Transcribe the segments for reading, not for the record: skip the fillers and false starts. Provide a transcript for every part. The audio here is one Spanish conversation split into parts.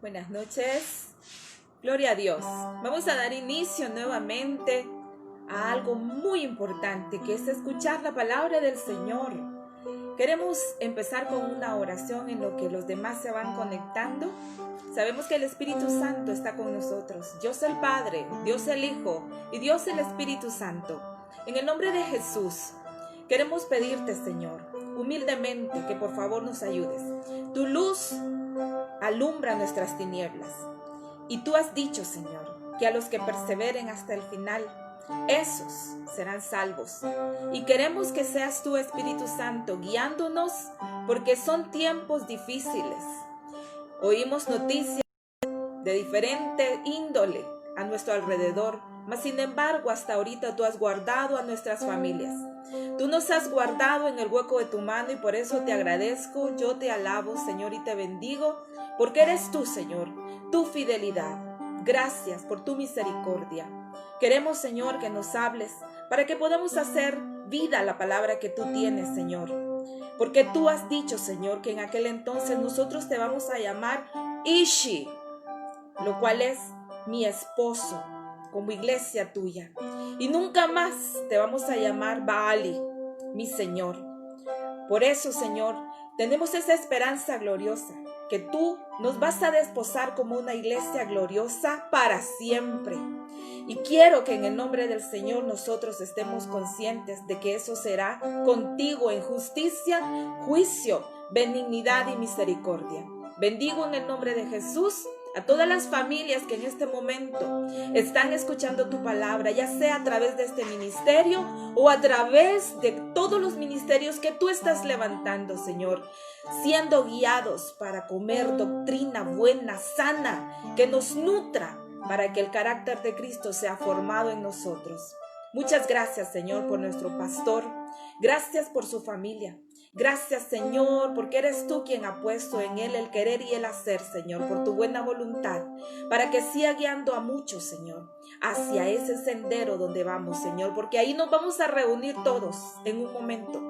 Buenas noches. Gloria a Dios. Vamos a dar inicio nuevamente a algo muy importante, que es escuchar la palabra del Señor. Queremos empezar con una oración en lo que los demás se van conectando. Sabemos que el Espíritu Santo está con nosotros. Dios el Padre, Dios el Hijo y Dios el Espíritu Santo. En el nombre de Jesús, queremos pedirte, Señor, humildemente, que por favor nos ayudes. Tu luz alumbra nuestras tinieblas. Y tú has dicho, Señor, que a los que perseveren hasta el final, esos serán salvos. Y queremos que seas tú, Espíritu Santo, guiándonos, porque son tiempos difíciles. Oímos noticias de diferente índole a nuestro alrededor, mas sin embargo hasta ahorita tú has guardado a nuestras familias. Tú nos has guardado en el hueco de tu mano y por eso te agradezco, yo te alabo, Señor, y te bendigo, porque eres tú, Señor, tu fidelidad. Gracias por tu misericordia. Queremos, Señor, que nos hables para que podamos hacer vida la palabra que tú tienes, Señor. Porque tú has dicho, Señor, que en aquel entonces nosotros te vamos a llamar Ishi, lo cual es mi esposo, como iglesia tuya. Y nunca más te vamos a llamar Baali, mi Señor. Por eso, Señor, tenemos esa esperanza gloriosa, que tú nos vas a desposar como una iglesia gloriosa para siempre. Y quiero que en el nombre del Señor nosotros estemos conscientes de que eso será contigo en justicia, juicio, benignidad y misericordia. Bendigo en el nombre de Jesús a todas las familias que en este momento están escuchando tu palabra, ya sea a través de este ministerio o a través de todos los ministerios que tú estás levantando, Señor, siendo guiados para comer doctrina buena, sana, que nos nutra para que el carácter de Cristo sea formado en nosotros. Muchas gracias, Señor, por nuestro pastor. Gracias por su familia. Gracias, Señor, porque eres tú quien ha puesto en él el querer y el hacer, Señor, por tu buena voluntad, para que siga guiando a muchos, Señor, hacia ese sendero donde vamos, Señor, porque ahí nos vamos a reunir todos en un momento,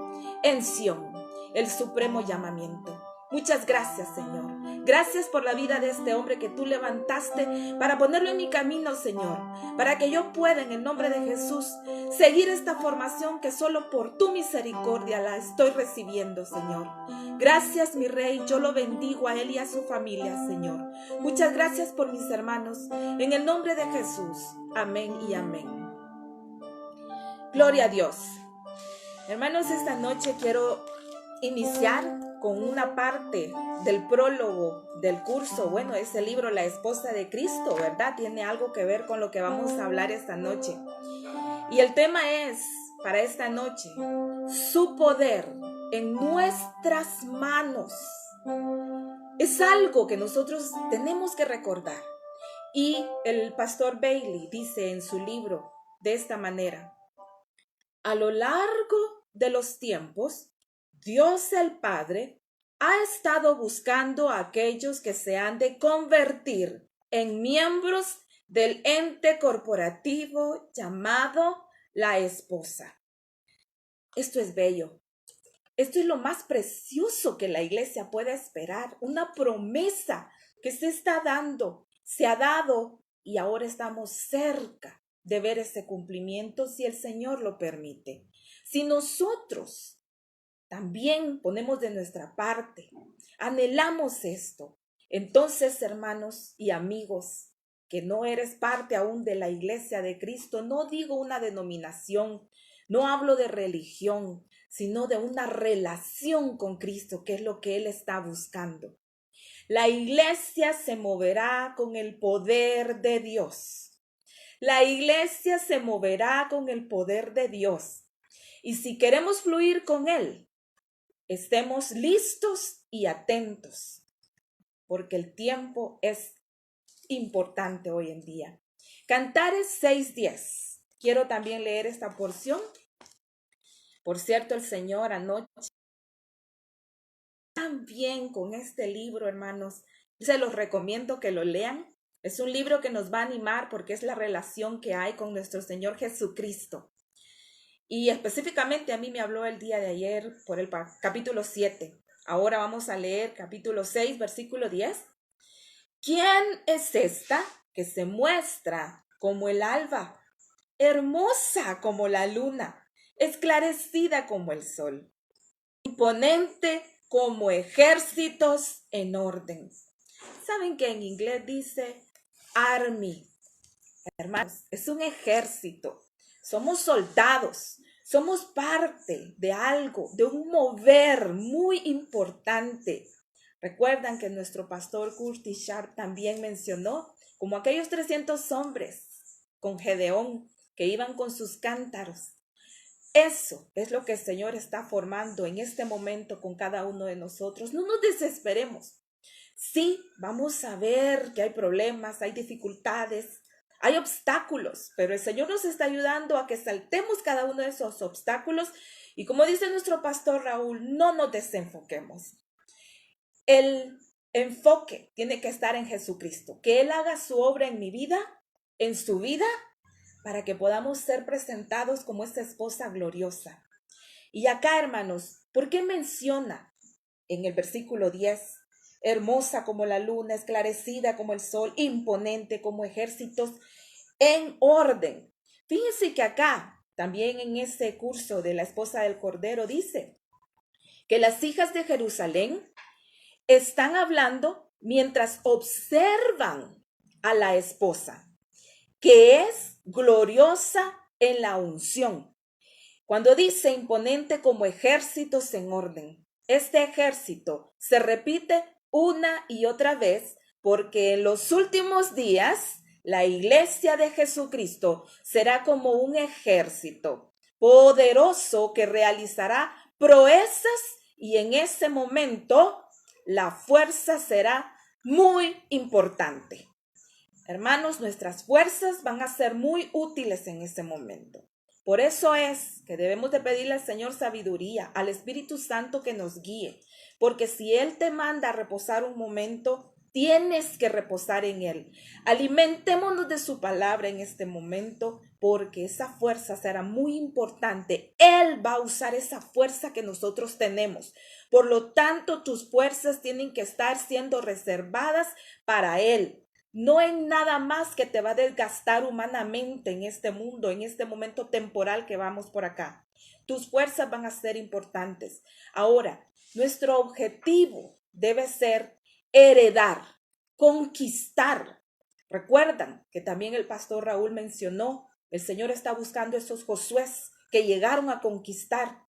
en Sión, el supremo llamamiento. Muchas gracias, Señor. Gracias por la vida de este hombre que tú levantaste para ponerlo en mi camino, Señor, para que yo pueda, en el nombre de Jesús, seguir esta formación que solo por tu misericordia la estoy recibiendo, Señor. Gracias, mi Rey. Yo lo bendigo a él y a su familia, Señor. Muchas gracias por mis hermanos. En el nombre de Jesús. Amén y amén. Gloria a Dios. Hermanos, esta noche quiero iniciar con una parte del prólogo del curso. Bueno, ese libro, La Esposa de Cristo, ¿verdad? Tiene algo que ver con lo que vamos a hablar esta noche. Y el tema es, para esta noche, su poder en nuestras manos. Es algo que nosotros tenemos que recordar. Y el pastor Bailey dice en su libro de esta manera: a lo largo de los tiempos, Dios el Padre ha estado buscando a aquellos que se han de convertir en miembros del ente corporativo llamado la esposa. Esto es bello. Esto es lo más precioso que la iglesia puede esperar. Una promesa que se está dando, se ha dado y ahora estamos cerca de ver ese cumplimiento si el Señor lo permite. Si nosotros también ponemos de nuestra parte, anhelamos esto, entonces, hermanos y amigos, que no eres parte aún de la iglesia de Cristo, no digo una denominación, no hablo de religión, sino de una relación con Cristo, que es lo que Él está buscando. La iglesia se moverá con el poder de Dios. La iglesia se moverá con el poder de Dios. Y si queremos fluir con Él, estemos listos y atentos, porque el tiempo es importante hoy en día. Cantares 6:10. Quiero también leer esta porción. Por cierto, el Señor anoche también con este libro, hermanos, se los recomiendo que lo lean. Es un libro que nos va a animar porque es la relación que hay con nuestro Señor Jesucristo. Y específicamente a mí me habló el día de ayer por el capítulo 7. Ahora vamos a leer capítulo 6, versículo 10. ¿Quién es esta que se muestra como el alba, hermosa como la luna, esclarecida como el sol, imponente como ejércitos en orden? ¿Saben que en inglés dice army? Hermanos, es un ejército. Somos soldados. Somos parte de algo, de un mover muy importante. Recuerdan que nuestro pastor Curtis Sharp también mencionó como aquellos 300 hombres con Gedeón que iban con sus cántaros. Eso es lo que el Señor está formando en este momento con cada uno de nosotros. No nos desesperemos. Sí, vamos a ver que hay problemas, hay dificultades, hay obstáculos, pero el Señor nos está ayudando a que saltemos cada uno de esos obstáculos y, como dice nuestro pastor Raúl, no nos desenfoquemos. El enfoque tiene que estar en Jesucristo, que Él haga su obra en mi vida, en su vida, para que podamos ser presentados como esta esposa gloriosa. Y acá, hermanos, ¿por qué menciona en el versículo 10? Hermosa como la luna, esclarecida como el sol, imponente como ejércitos en orden. Fíjense que acá, también en ese curso de la esposa del Cordero, dice que las hijas de Jerusalén están hablando mientras observan a la esposa, que es gloriosa en la unción. Cuando dice imponente como ejércitos en orden, este ejército se repite una y otra vez porque en los últimos días la iglesia de Jesucristo será como un ejército poderoso que realizará proezas y en ese momento la fuerza será muy importante. Hermanos, nuestras fuerzas van a ser muy útiles en ese momento. Por eso es que debemos de pedirle al Señor sabiduría, al Espíritu Santo que nos guíe, porque si Él te manda a reposar un momento, tienes que reposar en Él. Alimentémonos de su palabra en este momento, porque esa fuerza será muy importante. Él va a usar esa fuerza que nosotros tenemos. Por lo tanto, tus fuerzas tienen que estar siendo reservadas para Él. No en nada más que te va a desgastar humanamente en este mundo, en este momento temporal que vamos por acá. Tus fuerzas van a ser importantes. Ahora, nuestro objetivo debe ser heredar, conquistar. Recuerdan que también el pastor Raúl mencionó, el Señor está buscando esos Josués que llegaron a conquistar,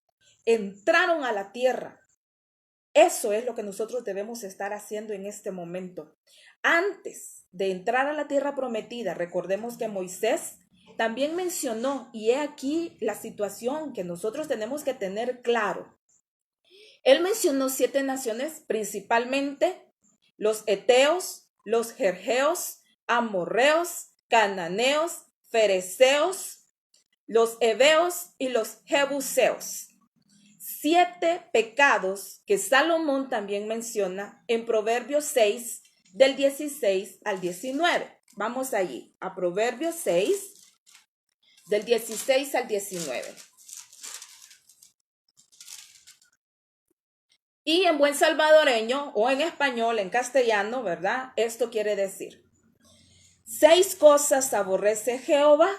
entraron a la tierra. Eso es lo que nosotros debemos estar haciendo en este momento. Antes de entrar a la tierra prometida, recordemos que Moisés también mencionó, y he aquí la situación que nosotros tenemos que tener claro. Él mencionó 7 naciones, principalmente los heteos, los jerjeos, amorreos, cananeos, fereceos, los heveos y los jebuseos. 7 pecados que Salomón también menciona en Proverbios 6, del 16 al 19. Vamos allí, a Proverbios 6, del 16 al 19. Y en buen salvadoreño o en español, en castellano, ¿verdad? Esto quiere decir: 6 cosas aborrece Jehová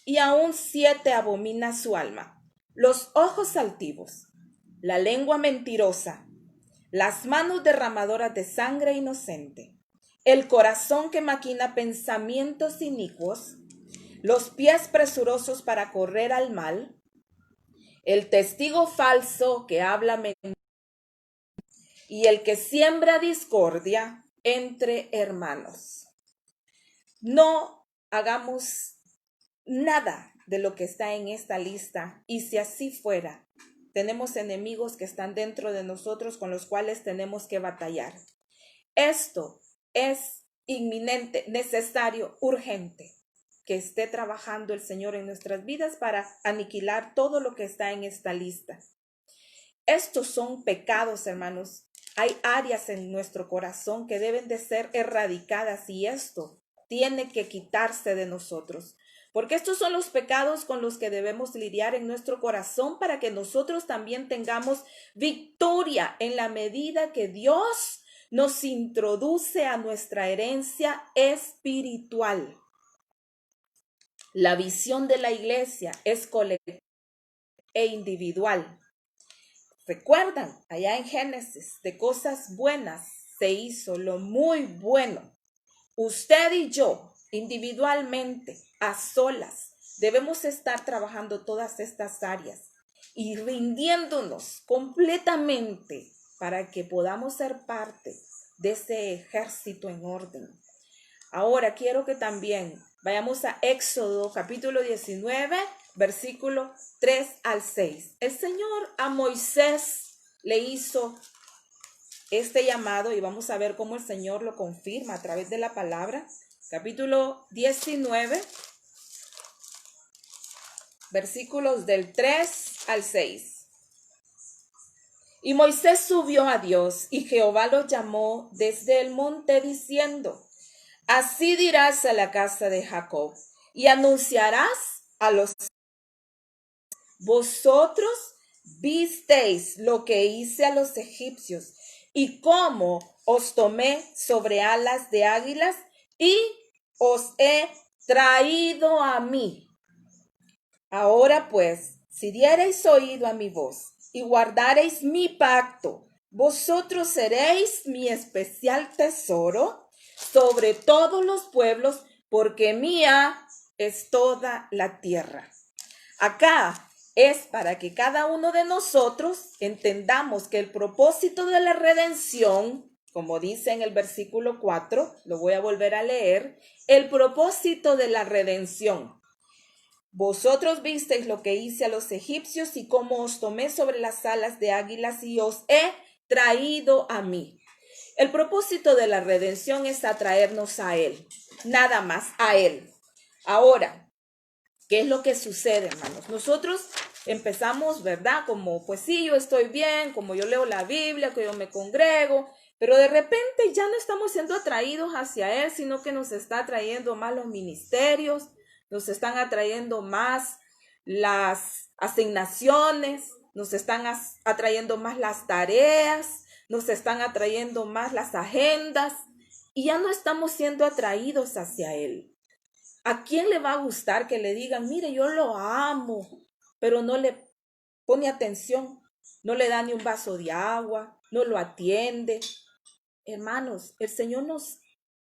y aún 7 abomina su alma: los ojos altivos, la lengua mentirosa, las manos derramadoras de sangre inocente, el corazón que maquina pensamientos inicuos, los pies presurosos para correr al mal, el testigo falso que habla mentira y el que siembra discordia entre hermanos. No hagamos nada de lo que está en esta lista, y si así fuera, tenemos enemigos que están dentro de nosotros con los cuales tenemos que batallar. Esto es inminente, necesario, urgente, que esté trabajando el Señor en nuestras vidas para aniquilar todo lo que está en esta lista. Estos son pecados, hermanos. Hay áreas en nuestro corazón que deben de ser erradicadas y esto tiene que quitarse de nosotros. Porque estos son los pecados con los que debemos lidiar en nuestro corazón para que nosotros también tengamos victoria en la medida que Dios nos introduce a nuestra herencia espiritual. La visión de la iglesia es colectiva e individual. ¿Recuerdan? Allá en Génesis, de cosas buenas se hizo lo muy bueno. Usted y yo, individualmente, a solas, debemos estar trabajando todas estas áreas y rindiéndonos completamente para que podamos ser parte de ese ejército en orden. Ahora quiero que también vayamos a Éxodo capítulo 19, versículo 3 al 6. El Señor a Moisés le hizo este llamado y vamos a ver cómo el Señor lo confirma a través de la palabra. Capítulo 19, versículos del 3 al 6. Y Moisés subió a Dios, y Jehová lo llamó desde el monte diciendo: así dirás a la casa de Jacob, y anunciarás a los: vosotros visteis lo que hice a los egipcios, y cómo os tomé sobre alas de águilas, y os he traído a mí. Ahora pues, si diereis oído a mi voz, y guardareis mi pacto, vosotros seréis mi especial tesoro sobre todos los pueblos, porque mía es toda la tierra. Acá es para que cada uno de nosotros entendamos que el propósito de la redención, como dice en el versículo 4, lo voy a volver a leer, el propósito de la redención. Vosotros visteis lo que hice a los egipcios y cómo os tomé sobre las alas de águilas y os he traído a mí. El propósito de la redención es atraernos a Él, nada más a Él. Ahora, ¿qué es lo que sucede, hermanos? Nosotros empezamos, ¿verdad? Como, pues sí, yo estoy bien, como yo leo la Biblia, que yo me congrego, pero de repente ya no estamos siendo atraídos hacia Él, sino que nos está atrayendo más los ministerios, nos están atrayendo más las asignaciones, nos están atrayendo más las tareas, nos están atrayendo más las agendas y ya no estamos siendo atraídos hacia Él. ¿A quién le va a gustar que le digan, mire, yo lo amo, pero no le pone atención, no le da ni un vaso de agua, no lo atiende? Hermanos, el Señor nos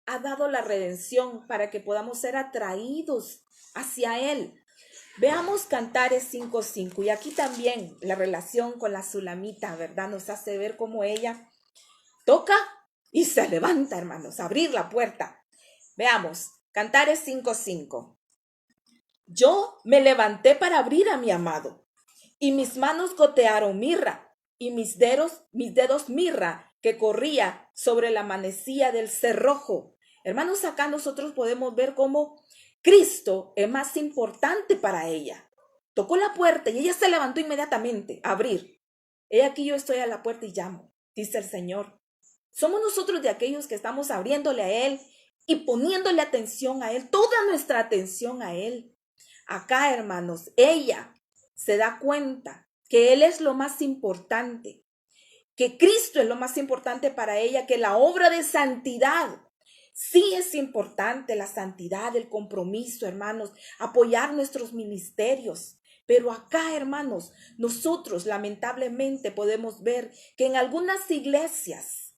ha dado la redención para que podamos ser atraídos hacia Él. Veamos Cantares 5:5 y aquí también la relación con la Sulamita, ¿verdad? Nos hace ver cómo ella toca y se levanta, hermanos, a abrir la puerta. Veamos, Cantares 5:5. Yo me levanté para abrir a mi amado, y mis manos gotearon mirra, y mis dedos mirra que corría sobre la manecilla del cerrojo. Hermanos, acá nosotros podemos ver cómo Cristo es más importante para ella. Tocó la puerta y ella se levantó inmediatamente a abrir. He aquí yo estoy a la puerta y llamo, dice el Señor. Somos nosotros de aquellos que estamos abriéndole a Él y poniéndole atención a Él, toda nuestra atención a Él. Acá, hermanos, ella se da cuenta que Él es lo más importante, que Cristo es lo más importante para ella, que la obra de santidad. Sí es importante la santidad, el compromiso, hermanos, apoyar nuestros ministerios. Pero acá, hermanos, nosotros lamentablemente podemos ver que en algunas iglesias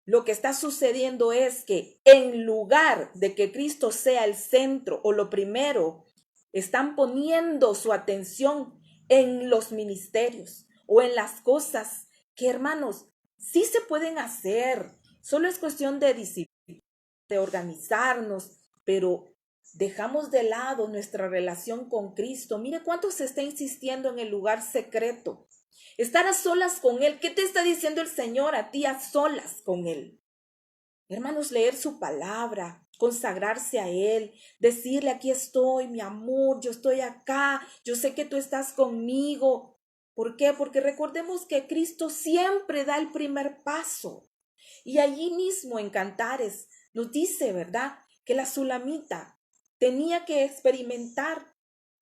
lo que está sucediendo es que en lugar de que Cristo sea el centro o lo primero, están poniendo su atención en los ministerios o en las cosas que, hermanos, sí se pueden hacer. Solo es cuestión de disciplina, de organizarnos, pero dejamos de lado nuestra relación con Cristo. Mire cuánto se está insistiendo en el lugar secreto. Estar a solas con Él. ¿Qué te está diciendo el Señor a ti a solas con Él? Hermanos, leer su palabra, consagrarse a Él, decirle, aquí estoy, mi amor, yo estoy acá, yo sé que tú estás conmigo. ¿Por qué? Porque recordemos que Cristo siempre da el primer paso. Y allí mismo en Cantares nos dice, ¿verdad?, que la Sulamita tenía que experimentar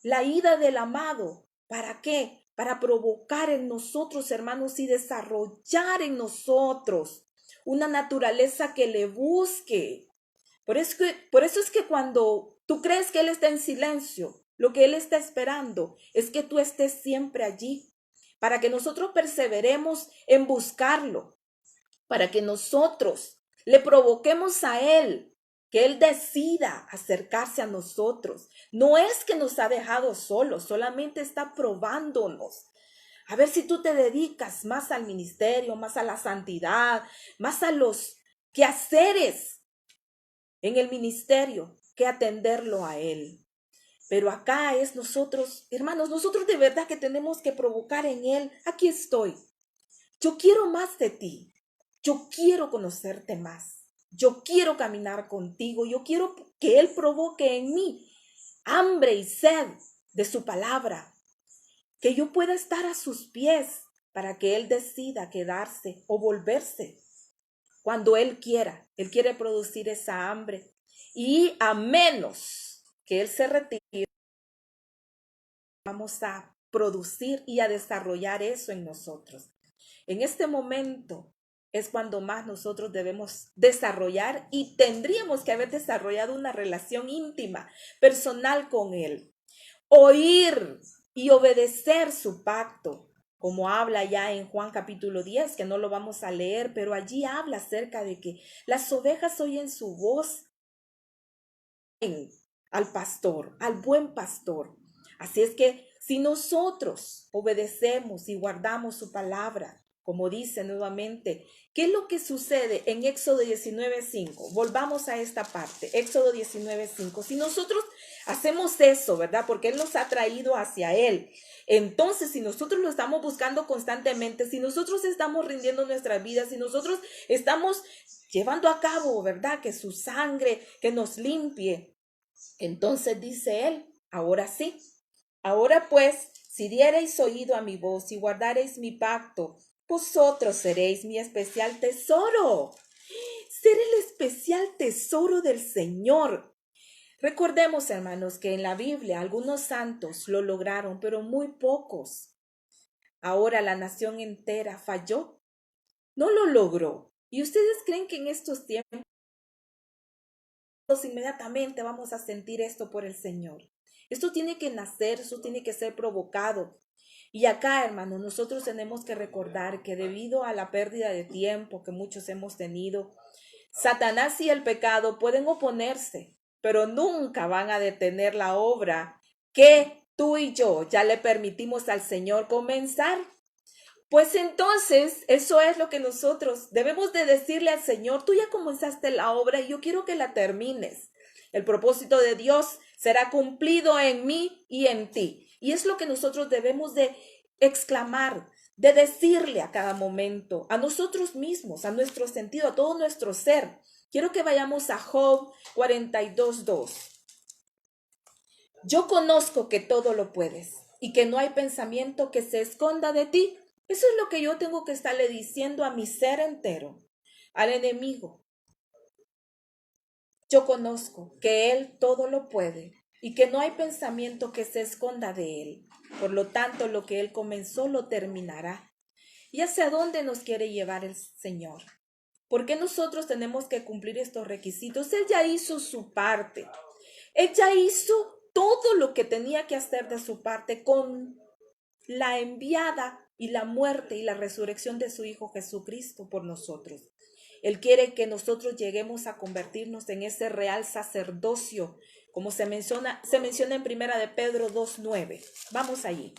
la ida del amado. ¿Para qué? Para provocar en nosotros, hermanos, y desarrollar en nosotros una naturaleza que le busque. Por eso es que cuando tú crees que Él está en silencio, lo que Él está esperando es que tú estés siempre allí, para que nosotros perseveremos en buscarlo, para que nosotros le provoquemos a Él, que Él decida acercarse a nosotros. No es que nos ha dejado solos, solamente está probándonos. A ver si tú te dedicas más al ministerio, más a la santidad, más a los quehaceres en el ministerio que atenderlo a Él. Pero acá es nosotros, hermanos, nosotros de verdad que tenemos que provocar en Él. Aquí estoy. Yo quiero más de ti. Yo quiero conocerte más. Yo quiero caminar contigo. Yo quiero que Él provoque en mí hambre y sed de su palabra. Que yo pueda estar a sus pies para que Él decida quedarse o volverse cuando Él quiera. Él quiere producir esa hambre. Y a menos que Él se retire, vamos a producir y a desarrollar eso en nosotros. En este momento es cuando más nosotros debemos desarrollar y tendríamos que haber desarrollado una relación íntima, personal con Él. Oír y obedecer su pacto, como habla ya en Juan capítulo 10, que no lo vamos a leer, pero allí habla acerca de que las ovejas oyen su voz al pastor, al buen pastor. Así es que si nosotros obedecemos y guardamos su palabra, como dice nuevamente, ¿qué es lo que sucede en Éxodo 19:5? Volvamos a esta parte, Éxodo 19:5. Si nosotros hacemos eso, ¿verdad? Porque Él nos ha traído hacia Él. Entonces, si nosotros lo estamos buscando constantemente, si nosotros estamos rindiendo nuestras vidas, si nosotros estamos llevando a cabo, ¿verdad? Que su sangre, que nos limpie. Entonces dice Él, ahora sí, ahora pues, si diereis oído a mi voz y guardareis mi pacto, vosotros seréis mi especial tesoro. Ser el especial tesoro del Señor. Recordemos, hermanos, que en la Biblia algunos santos lo lograron, pero muy pocos. Ahora la nación entera falló, no lo logró. ¿Y ustedes creen que en estos tiempos inmediatamente vamos a sentir esto por el Señor? Esto tiene que nacer, esto tiene que ser provocado. Y acá, hermano, nosotros tenemos que recordar que debido a la pérdida de tiempo que muchos hemos tenido, Satanás y el pecado pueden oponerse, pero nunca van a detener la obra que tú y yo ya le permitimos al Señor comenzar. Pues entonces, eso es lo que nosotros debemos de decirle al Señor: tú ya comenzaste la obra y yo quiero que la termines. El propósito de Dios será cumplido en mí y en ti. Y es lo que nosotros debemos de exclamar, de decirle a cada momento, a nosotros mismos, a nuestro sentido, a todo nuestro ser. Quiero que vayamos a Job 42:2. Yo conozco que todo lo puedes y que no hay pensamiento que se esconda de ti. Eso es lo que yo tengo que estarle diciendo a mi ser entero, al enemigo. Yo conozco que Él todo lo puede y que no hay pensamiento que se esconda de Él. Por lo tanto, lo que Él comenzó lo terminará. ¿Y hacia dónde nos quiere llevar el Señor? ¿Por qué nosotros tenemos que cumplir estos requisitos? Él ya hizo su parte. Él ya hizo todo lo que tenía que hacer de su parte con la enviada y la muerte y la resurrección de su Hijo Jesucristo por nosotros. Él quiere que nosotros lleguemos a convertirnos en ese real sacerdocio, como se menciona en Primera de Pedro 2:9. Vamos allí.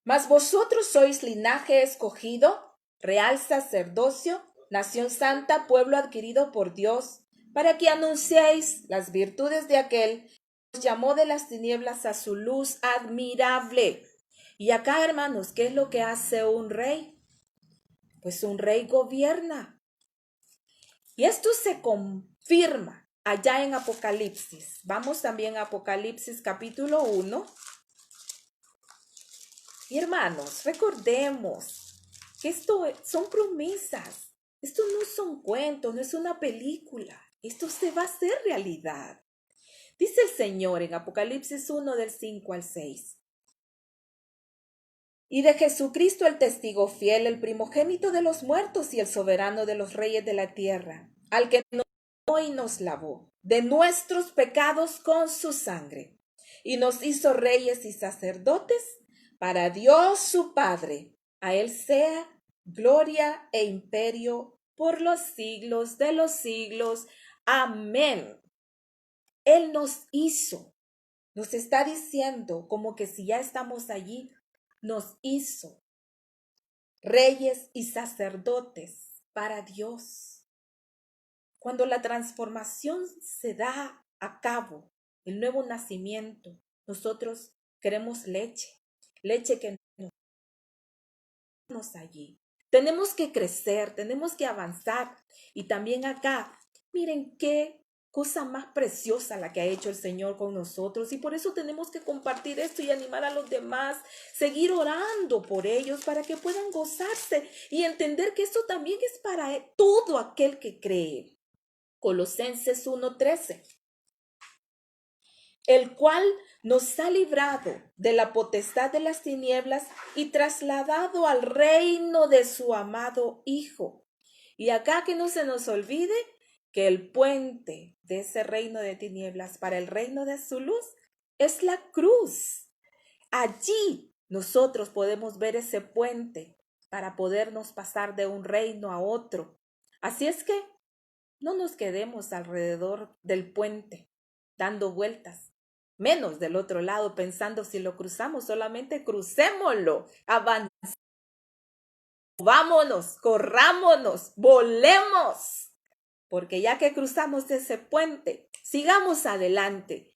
Mas vosotros sois linaje escogido, real sacerdocio, nación santa, pueblo adquirido por Dios, para que anunciéis las virtudes de aquel que os llamó de las tinieblas a su luz admirable. Y acá, hermanos, ¿qué es lo que hace un rey? Pues un rey gobierna. Y esto se confirma allá en Apocalipsis. Vamos también a Apocalipsis capítulo 1. Y hermanos, recordemos que esto son promesas. Esto no son cuentos, no es una película. Esto se va a hacer realidad. Dice el Señor en Apocalipsis 1 del 5 al 6. y de Jesucristo el testigo fiel, el primogénito de los muertos y el soberano de los reyes de la tierra, al que nos amó y nos lavó de nuestros pecados con su sangre, y nos hizo reyes y sacerdotes para Dios su Padre. A él sea gloria e imperio por los siglos de los siglos. Amén. Él nos hizo, nos está diciendo como que si ya estamos allí, nos hizo reyes y sacerdotes para Dios. Cuando la transformación se da a cabo, el nuevo nacimiento, nosotros queremos leche que nos allí. Tenemos que crecer, tenemos que avanzar. Y también acá, miren qué cosa más preciosa la que ha hecho el Señor con nosotros. Y por eso tenemos que compartir esto y animar a los demás, seguir orando por ellos para que puedan gozarse y entender que esto también es para todo aquel que cree. Colosenses 1:13. El cual nos ha librado de la potestad de las tinieblas y trasladado al reino de su amado Hijo. Y acá que no se nos olvide que el puente de ese reino de tinieblas para el reino de su luz es la cruz. Allí nosotros podemos ver ese puente para podernos pasar de un reino a otro. Así es que no nos quedemos alrededor del puente dando vueltas. Menos del otro lado pensando si lo cruzamos, solamente crucémoslo, avancemos, vámonos, corrámonos, volemos, porque ya que cruzamos ese puente, sigamos adelante.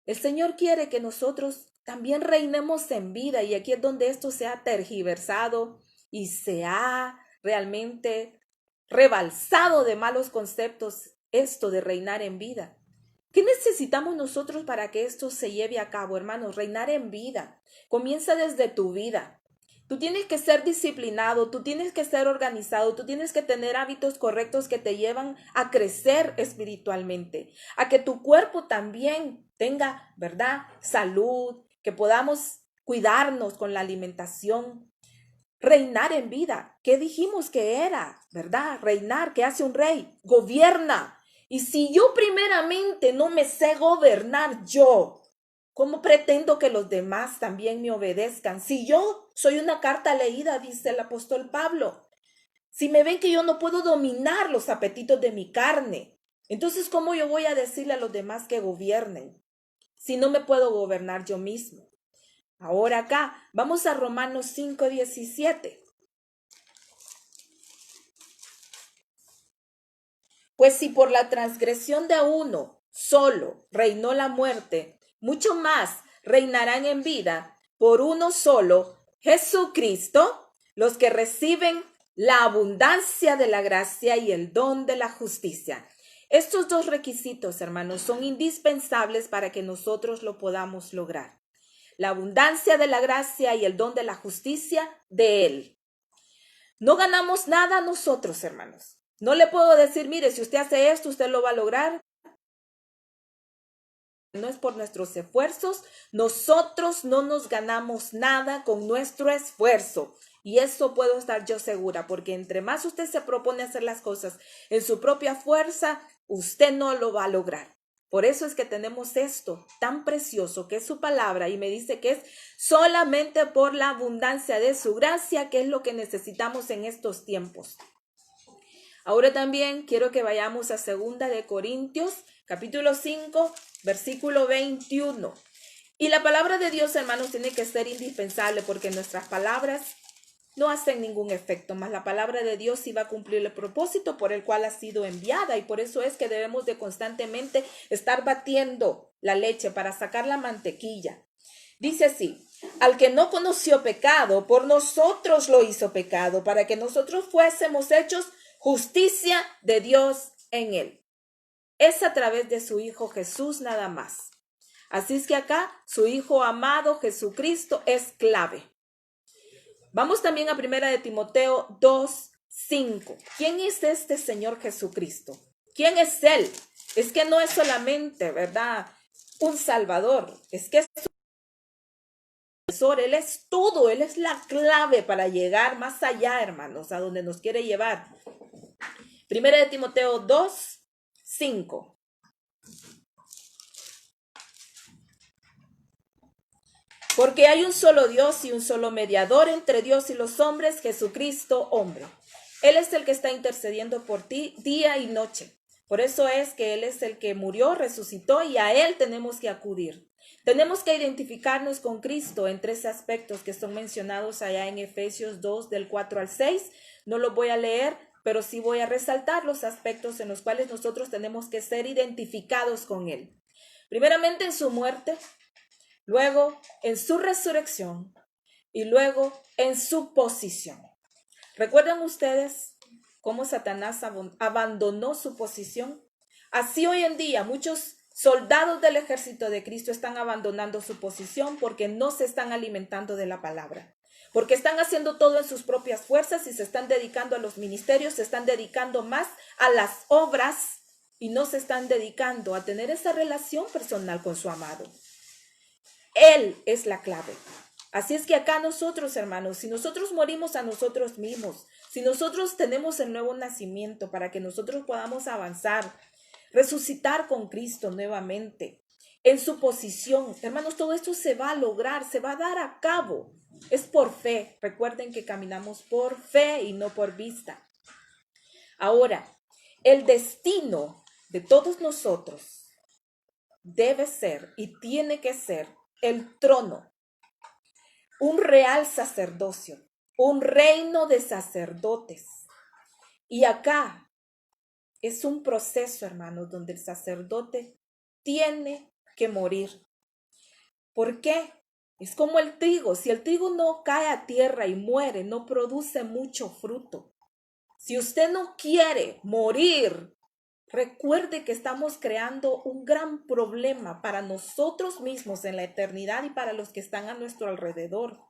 El Señor quiere que nosotros también reinemos en vida y aquí es donde esto se ha tergiversado y se ha realmente rebalsado de malos conceptos esto de reinar en vida. ¿Qué necesitamos nosotros para que esto se lleve a cabo, hermanos? Reinar en vida. Comienza desde tu vida. Tú tienes que ser disciplinado, tú tienes que ser organizado, tú tienes que tener hábitos correctos que te llevan a crecer espiritualmente, a que tu cuerpo también tenga, ¿verdad?, salud, que podamos cuidarnos con la alimentación. Reinar en vida. ¿Qué dijimos que era? ¿Verdad? Reinar, ¿qué hace un rey? Gobierna. Y si yo primeramente no me sé gobernar yo, ¿cómo pretendo que los demás también me obedezcan? Si yo soy una carta leída, dice el apóstol Pablo, si me ven que yo no puedo dominar los apetitos de mi carne, entonces ¿cómo yo voy a decirle a los demás que gobiernen si no me puedo gobernar yo mismo? Ahora acá, vamos a Romanos 5:17. Pues si por la transgresión de uno solo reinó la muerte, mucho más reinarán en vida por uno solo, Jesucristo, los que reciben la abundancia de la gracia y el don de la justicia. Estos dos requisitos, hermanos, son indispensables para que nosotros lo podamos lograr. La abundancia de la gracia y el don de la justicia de Él. No ganamos nada nosotros, hermanos. No le puedo decir, mire, si usted hace esto, usted lo va a lograr. No es por nuestros esfuerzos. Nosotros no nos ganamos nada con nuestro esfuerzo. Y eso puedo estar yo segura, porque entre más usted se propone hacer las cosas en su propia fuerza, usted no lo va a lograr. Por eso es que tenemos esto tan precioso que es su palabra y me dice que es solamente por la abundancia de su gracia, que es lo que necesitamos en estos tiempos. Ahora también quiero que vayamos a 2 de Corintios, capítulo 5, versículo 21. Y la palabra de Dios, hermanos, tiene que ser indispensable porque nuestras palabras no hacen ningún efecto, mas la palabra de Dios sí va a cumplir el propósito por el cual ha sido enviada y por eso es que debemos de constantemente estar batiendo la leche para sacar la mantequilla. Dice así, al que no conoció pecado, por nosotros lo hizo pecado, para que nosotros fuésemos hechos justicia de Dios en él. Es a través de su Hijo Jesús nada más. Así es que acá su Hijo amado Jesucristo es clave. Vamos también a 1 de Timoteo 2:5. ¿Quién es este Señor Jesucristo? ¿Quién es Él? Es que no es solamente, ¿verdad?, un Salvador. Es que es intercesor, Él es todo, Él es la clave para llegar más allá, hermanos, a donde nos quiere llevar. Primera de Timoteo 2, 5. Porque hay un solo Dios y un solo mediador entre Dios y los hombres, Jesucristo, hombre. Él es el que está intercediendo por ti día y noche. Por eso es que Él es el que murió, resucitó y a Él tenemos que acudir. Tenemos que identificarnos con Cristo en tres aspectos que son mencionados allá en Efesios 2, del 4 al 6. No los voy a leer, pero sí voy a resaltar los aspectos en los cuales nosotros tenemos que ser identificados con Él. Primeramente en su muerte, luego en su resurrección y luego en su posición. ¿Recuerdan ustedes cómo Satanás abandonó su posición? Así hoy en día muchos soldados del ejército de Cristo están abandonando su posición porque no se están alimentando de la palabra. Porque están haciendo todo en sus propias fuerzas y se están dedicando a los ministerios, se están dedicando más a las obras y no se están dedicando a tener esa relación personal con su amado. Él es la clave. Así es que acá nosotros, hermanos, si nosotros morimos a nosotros mismos, si nosotros tenemos el nuevo nacimiento para que nosotros podamos avanzar, resucitar con Cristo nuevamente, en su posición, hermanos, todo esto se va a lograr, se va a dar a cabo. Es por fe. Recuerden que caminamos por fe y no por vista. Ahora, el destino de todos nosotros debe ser y tiene que ser el trono, un real sacerdocio, un reino de sacerdotes. Y acá es un proceso, hermanos, donde el sacerdote tiene que morir. ¿Por qué? Es como el trigo. Si el trigo no cae a tierra y muere, no produce mucho fruto. Si usted no quiere morir, recuerde que estamos creando un gran problema para nosotros mismos en la eternidad y para los que están a nuestro alrededor.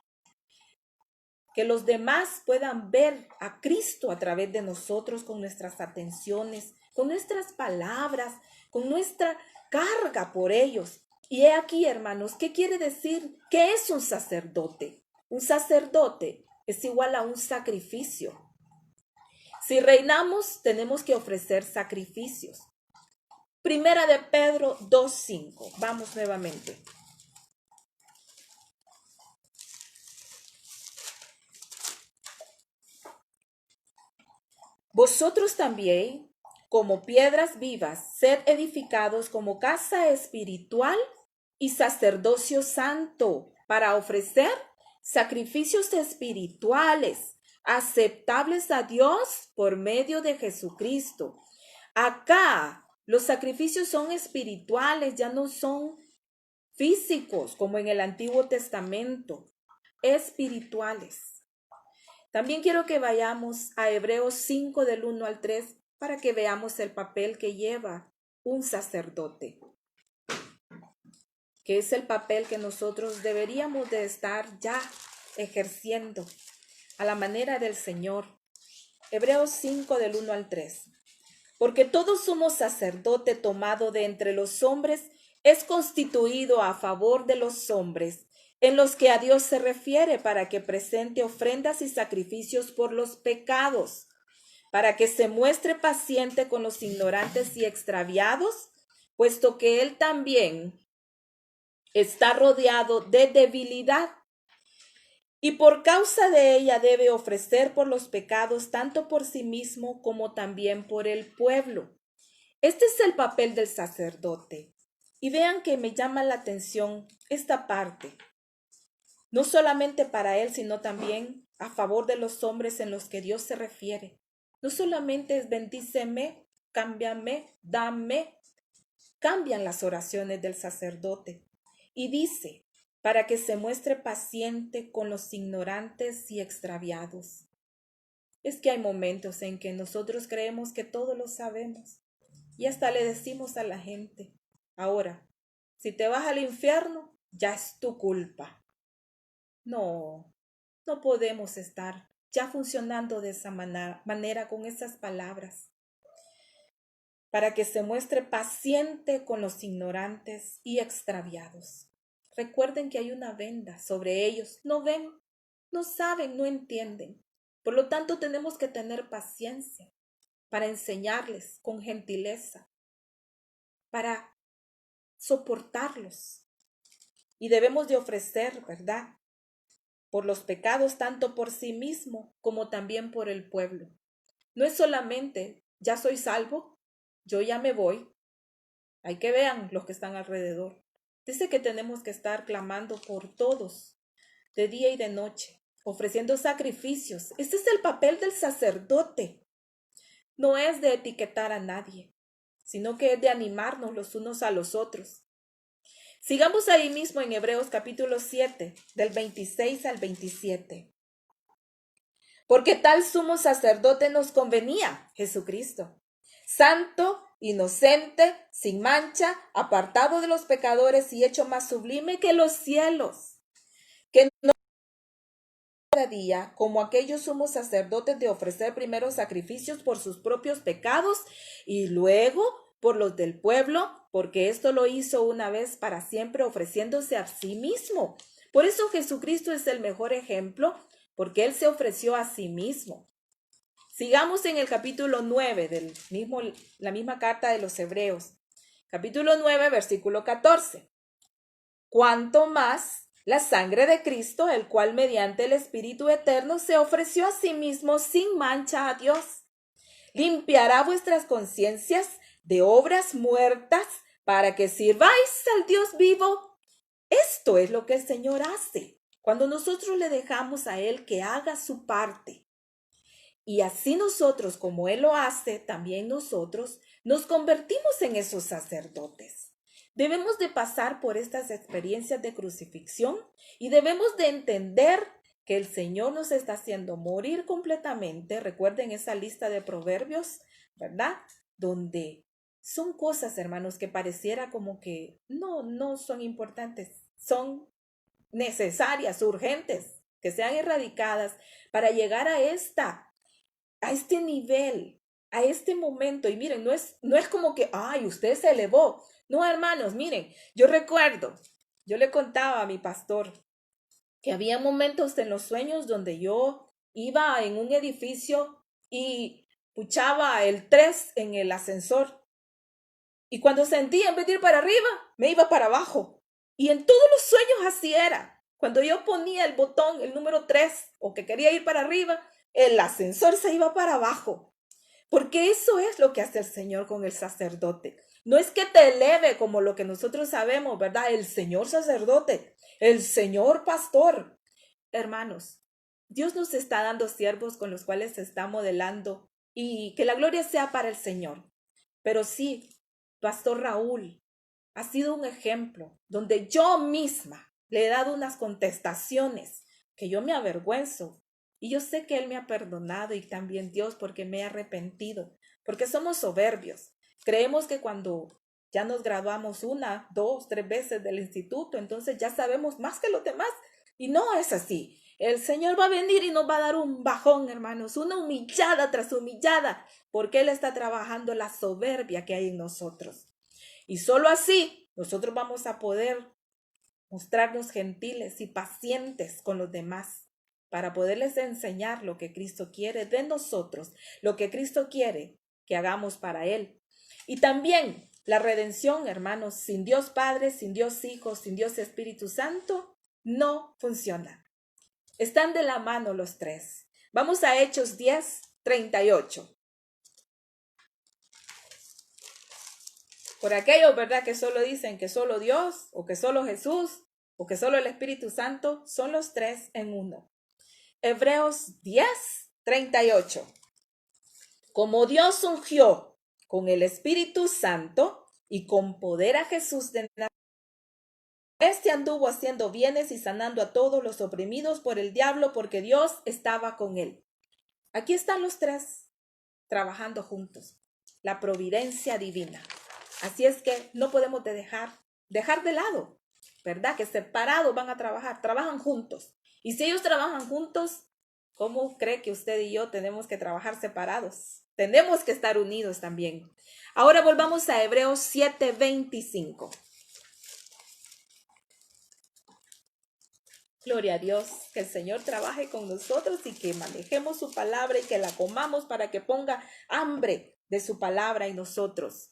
Que los demás puedan ver a Cristo a través de nosotros con nuestras atenciones, con nuestras palabras, con nuestra carga por ellos. Y he aquí, hermanos, ¿qué quiere decir? ¿Qué es un sacerdote? Un sacerdote es igual a un sacrificio. Si reinamos, tenemos que ofrecer sacrificios. Primera de Pedro 2:5. Vamos nuevamente. Vosotros también, como piedras vivas, sed edificados como casa espiritual y sacerdocio santo, para ofrecer sacrificios espirituales aceptables a Dios por medio de Jesucristo. Acá los sacrificios son espirituales, ya no son físicos como en el Antiguo Testamento, espirituales. También quiero que vayamos a Hebreos 5 del 1 al 3 para que veamos el papel que lleva un sacerdote, que es el papel que nosotros deberíamos de estar ya ejerciendo a la manera del Señor. Hebreos 5 del 1 al 3. Porque todo sumo sacerdote tomado de entre los hombres es constituido a favor de los hombres, en los que a Dios se refiere, para que presente ofrendas y sacrificios por los pecados, para que se muestre paciente con los ignorantes y extraviados, puesto que Él también está rodeado de debilidad. Y por causa de ella debe ofrecer por los pecados tanto por sí mismo como también por el pueblo. Este es el papel del sacerdote. Y vean que me llama la atención esta parte. No solamente para él, sino también a favor de los hombres en los que Dios se refiere. No solamente es bendíceme, cámbiame, dame. Cambian las oraciones del sacerdote. Y dice, para que se muestre paciente con los ignorantes y extraviados. Es que hay momentos en que nosotros creemos que todo lo sabemos y hasta le decimos a la gente, ahora, si te vas al infierno, ya es tu culpa. No, no podemos estar ya funcionando de esa manera con esas palabras. Para que se muestre paciente con los ignorantes y extraviados. recuerden que hay una venda sobre ellos. No ven, no saben, no entienden. Por lo tanto, tenemos que tener paciencia para enseñarles con gentileza, para soportarlos. Y debemos de ofrecer, ¿verdad?, por los pecados, tanto por sí mismo como también por el pueblo. No es solamente, ya soy salvo, yo ya me voy. Hay que vean los que están alrededor. Dice que tenemos que estar clamando por todos, de día y de noche, ofreciendo sacrificios. Este es el papel del sacerdote. No es de etiquetar a nadie, sino que es de animarnos los unos a los otros. Sigamos ahí mismo en Hebreos capítulo 7, del 26 al 27. Porque tal sumo sacerdote nos convenía, Jesucristo, santo, inocente, sin mancha, apartado de los pecadores y hecho más sublime que los cielos, que no cada día, como aquellos sumos sacerdotes, de ofrecer primero sacrificios por sus propios pecados y luego por los del pueblo, porque esto lo hizo una vez para siempre, ofreciéndose a sí mismo. Por eso Jesucristo es el mejor ejemplo, porque Él se ofreció a sí mismo. Sigamos en el capítulo 9 la misma carta de los Hebreos. Capítulo 9, versículo 14. Cuanto más la sangre de Cristo, el cual mediante el Espíritu Eterno se ofreció a sí mismo sin mancha a Dios, limpiará vuestras conciencias de obras muertas para que sirváis al Dios vivo. Esto es lo que el Señor hace cuando nosotros le dejamos a Él que haga su parte. Y así nosotros, como Él lo hace, también nosotros nos convertimos en esos sacerdotes. Debemos de pasar por estas experiencias de crucifixión y debemos de entender que el Señor nos está haciendo morir completamente. Recuerden esa lista de proverbios, ¿verdad? Donde son cosas, hermanos, que pareciera como que no son importantes, son necesarias, urgentes, que sean erradicadas para llegar a este nivel, a este momento. Y miren, no es como que, ay, usted se elevó. No, hermanos, miren, yo recuerdo, yo le contaba a mi pastor que había momentos en los sueños donde yo iba en un edificio y puchaba el 3 en el ascensor. Y cuando sentía, en vez de ir para arriba, me iba para abajo. Y en todos los sueños así era. Cuando yo ponía el botón, el número 3, o que quería ir para arriba, el ascensor se iba para abajo. Porque eso es lo que hace el Señor con el sacerdote. No es que te eleve como lo que nosotros sabemos, ¿verdad? El Señor sacerdote, el Señor pastor. Hermanos, Dios nos está dando siervos con los cuales se está modelando y que la gloria sea para el Señor. Pero sí, Pastor Raúl ha sido un ejemplo donde yo misma le he dado unas contestaciones que yo me avergüenzo. Y yo sé que Él me ha perdonado y también Dios, porque me he arrepentido, porque somos soberbios. Creemos que cuando ya nos graduamos 1, 2, 3 veces del instituto, entonces ya sabemos más que los demás. Y no es así. El Señor va a venir y nos va a dar un bajón, hermanos, una humillada tras humillada, porque Él está trabajando la soberbia que hay en nosotros. Y solo así nosotros vamos a poder mostrarnos gentiles y pacientes con los demás, para poderles enseñar lo que Cristo quiere de nosotros, lo que Cristo quiere que hagamos para Él. Y también la redención, hermanos, sin Dios Padre, sin Dios Hijo, sin Dios Espíritu Santo, no funciona. Están de la mano los tres. Vamos a Hechos 10, 38. Por aquellos, ¿verdad?, que solo dicen que solo Dios, o que solo Jesús, o que solo el Espíritu Santo, son los tres en uno. Hebreos 10, 38. Como Dios ungió con el Espíritu Santo y con poder a Jesús de Nazaret, este anduvo haciendo bienes y sanando a todos los oprimidos por el diablo, porque Dios estaba con él. Aquí están los tres trabajando juntos. La providencia divina. Así es que no podemos dejar de lado, ¿verdad? Que separados van a trabajar, trabajan juntos. Y si ellos trabajan juntos, ¿cómo cree que usted y yo tenemos que trabajar separados? Tenemos que estar unidos también. Ahora volvamos a Hebreos 7:25. Gloria a Dios, que el Señor trabaje con nosotros y que manejemos su palabra y que la comamos para que ponga hambre de su palabra en nosotros.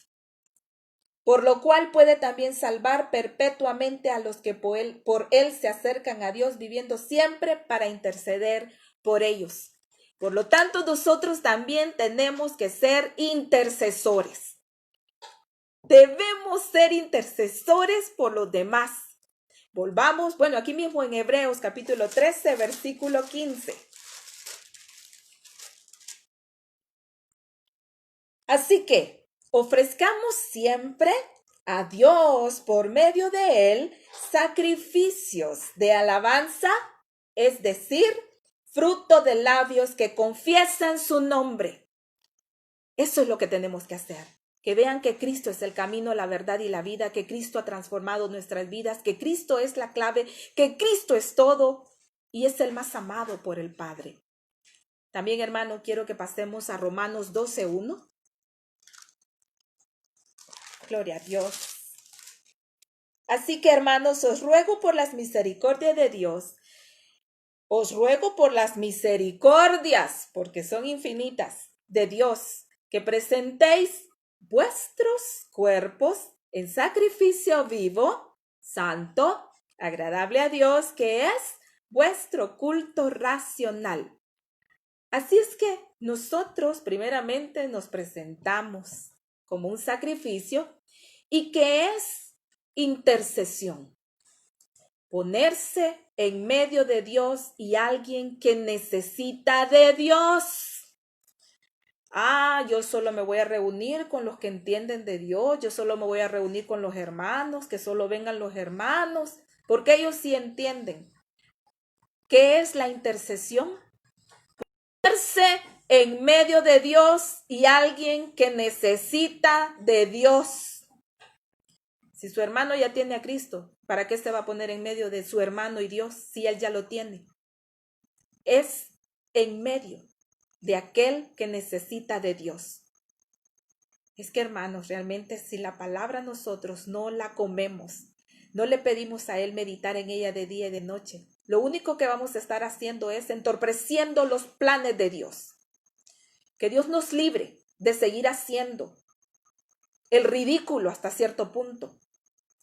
Por lo cual puede también salvar perpetuamente a los que por él se acercan a Dios, viviendo siempre para interceder por ellos. Por lo tanto, nosotros también tenemos que ser intercesores. Debemos ser intercesores por los demás. Volvamos, aquí mismo en Hebreos capítulo 13, versículo 15. Así que ofrezcamos siempre a Dios por medio de él sacrificios de alabanza, es decir, fruto de labios que confiesan su nombre. Eso es lo que tenemos que hacer. Que vean que Cristo es el camino, la verdad y la vida, que Cristo ha transformado nuestras vidas, que Cristo es la clave, que Cristo es todo y es el más amado por el Padre. También, hermano, quiero que pasemos a Romanos 12:1. Gloria a Dios. Así que, hermanos, os ruego por las misericordias de Dios, porque son infinitas, de Dios, que presentéis vuestros cuerpos en sacrificio vivo, santo, agradable a Dios, que es vuestro culto racional. Así es que nosotros primeramente nos presentamos como un sacrificio y que es intercesión. Ponerse en medio de Dios y alguien que necesita de Dios. Yo solo me voy a reunir con los que entienden de Dios, yo solo me voy a reunir con los hermanos, que solo vengan los hermanos, porque ellos sí entienden. ¿Qué es la intercesión? Ponerse en medio de Dios y alguien que necesita de Dios. Si su hermano ya tiene a Cristo, ¿para qué se va a poner en medio de su hermano y Dios si él ya lo tiene? Es en medio de aquel que necesita de Dios. Es que, hermanos, realmente si la palabra nosotros no la comemos, no le pedimos a él meditar en ella de día y de noche, lo único que vamos a estar haciendo es entorpeciendo los planes de Dios. Que Dios nos libre de seguir haciendo el ridículo hasta cierto punto,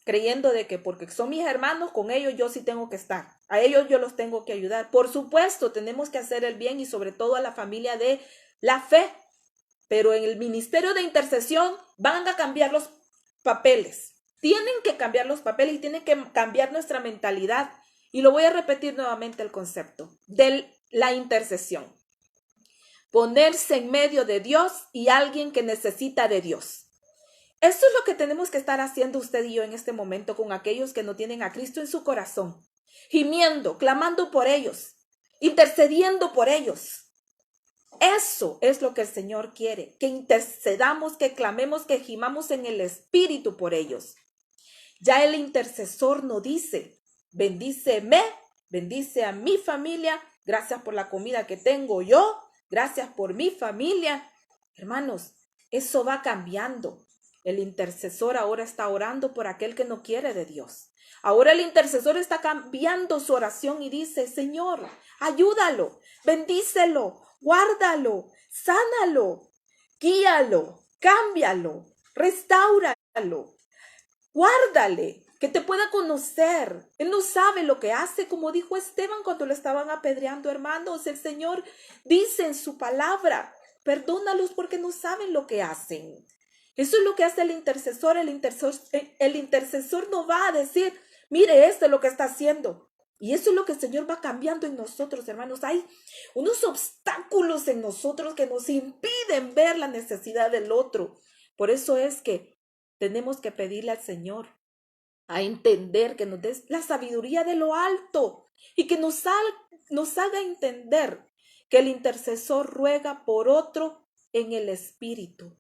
creyendo de que porque son mis hermanos, con ellos yo sí tengo que estar, a ellos yo los tengo que ayudar. Por supuesto, tenemos que hacer el bien y sobre todo a la familia de la fe, pero en el ministerio de intercesión van a cambiar los papeles, tienen que cambiar los papeles y tienen que cambiar nuestra mentalidad. Y lo voy a repetir nuevamente el concepto de la intercesión. Ponerse en medio de Dios y alguien que necesita de Dios. Eso es lo que tenemos que estar haciendo usted y yo en este momento con aquellos que no tienen a Cristo en su corazón, gimiendo, clamando por ellos, intercediendo por ellos. Eso es lo que el Señor quiere, que intercedamos, que clamemos, que gimamos en el Espíritu por ellos. Ya el intercesor no dice, bendíceme, bendice a mi familia, gracias por la comida que tengo yo, gracias por mi familia. Hermanos, eso va cambiando. El intercesor ahora está orando por aquel que no quiere de Dios. Ahora el intercesor está cambiando su oración y dice, Señor, ayúdalo, bendícelo, guárdalo, sánalo, guíalo, cámbialo, restáuralo, guárdale, que te pueda conocer. Él no sabe lo que hace, como dijo Esteban cuando lo estaban apedreando, hermanos. El Señor dice en su palabra, perdónalos porque no saben lo que hacen. Eso es lo que hace el intercesor. El intercesor no va a decir, mire, esto es lo que está haciendo. Y eso es lo que el Señor va cambiando en nosotros, hermanos. Hay unos obstáculos en nosotros que nos impiden ver la necesidad del otro. Por eso es que tenemos que pedirle al Señor a entender, que nos dé la sabiduría de lo alto y que nos haga entender que el intercesor ruega por otro en el Espíritu.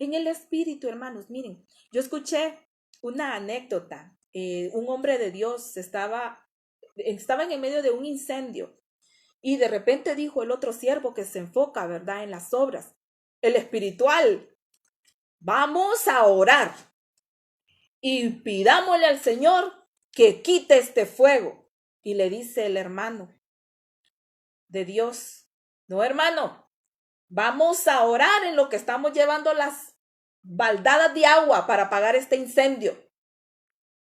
En el Espíritu, hermanos, miren, yo escuché una anécdota. Un hombre de Dios estaban en medio de un incendio y de repente dijo el otro siervo que se enfoca, ¿verdad?, en las obras, el espiritual, vamos a orar y pidámosle al Señor que quite este fuego. Y le dice el hermano de Dios, no hermano, vamos a orar en lo que estamos llevando las baldadas de agua para apagar este incendio.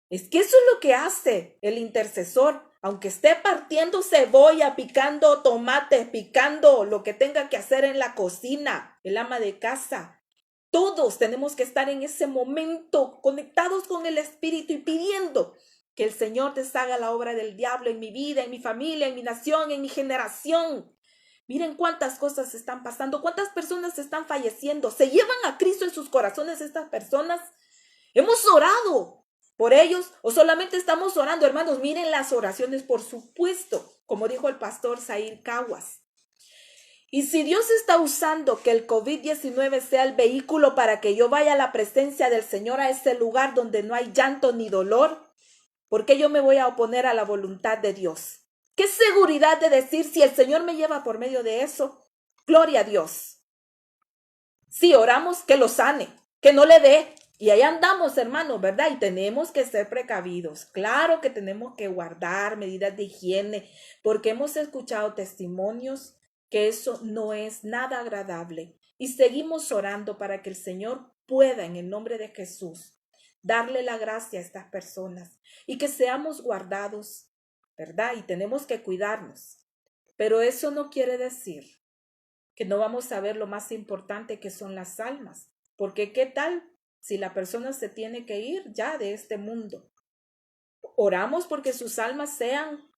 Es que eso es lo que hace el intercesor, aunque esté partiendo cebolla, picando tomate, picando lo que tenga que hacer en la cocina, el ama de casa. Todos tenemos que estar en ese momento conectados con el Espíritu y pidiendo que el Señor deshaga la obra del diablo en mi vida, en mi familia, en mi nación, en mi generación. Miren cuántas cosas están pasando, cuántas personas están falleciendo. ¿Se llevan a Cristo en sus corazones estas personas? Hemos orado por ellos o solamente estamos orando, hermanos. Miren las oraciones, por supuesto, como dijo el pastor Zair Caguas. Y si Dios está usando que el COVID-19 sea el vehículo para que yo vaya a la presencia del Señor, a ese lugar donde no hay llanto ni dolor, ¿por qué yo me voy a oponer a la voluntad de Dios? ¿Qué seguridad de decir si el Señor me lleva por medio de eso? Gloria a Dios. Si oramos, que lo sane, que no le dé. Y ahí andamos, hermanos, ¿verdad? Y tenemos que ser precavidos. Claro que tenemos que guardar medidas de higiene, porque hemos escuchado testimonios que eso no es nada agradable. Y seguimos orando para que el Señor pueda, en el nombre de Jesús, darle la gracia a estas personas y que seamos guardados, ¿verdad? Y tenemos que cuidarnos. Pero eso no quiere decir que no vamos a ver lo más importante, que son las almas. Porque ¿qué tal si la persona se tiene que ir ya de este mundo? Oramos porque sus almas sean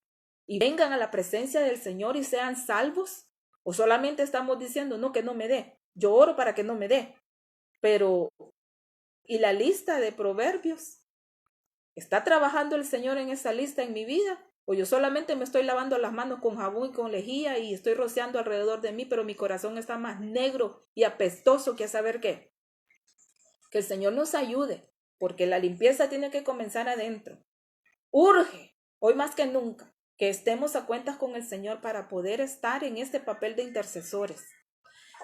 y vengan a la presencia del Señor y sean salvos. O solamente estamos diciendo, no, que no me dé. Yo oro para que no me dé. Pero, ¿y la lista de proverbios? ¿Está trabajando el Señor en esa lista en mi vida? O yo solamente me estoy lavando las manos con jabón y con lejía y estoy rociando alrededor de mí, pero mi corazón está más negro y apestoso que a saber qué. Que el Señor nos ayude, porque la limpieza tiene que comenzar adentro. Urge, hoy más que nunca, que estemos a cuentas con el Señor para poder estar en este papel de intercesores.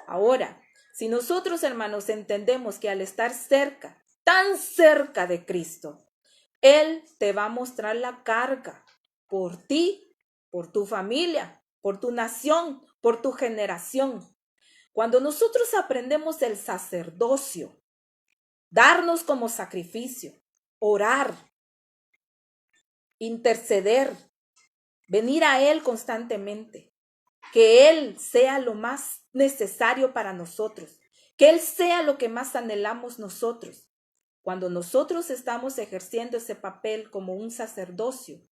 Ahora, si nosotros, hermanos, entendemos que al estar cerca, tan cerca de Cristo, Él te va a mostrar la carga por ti, por tu familia, por tu nación, por tu generación. Cuando nosotros aprendemos el sacerdocio, darnos como sacrificio, orar, interceder, venir a Él constantemente, que Él sea lo más necesario para nosotros, que Él sea lo que más anhelamos nosotros. Cuando nosotros estamos ejerciendo ese papel como un sacerdocio,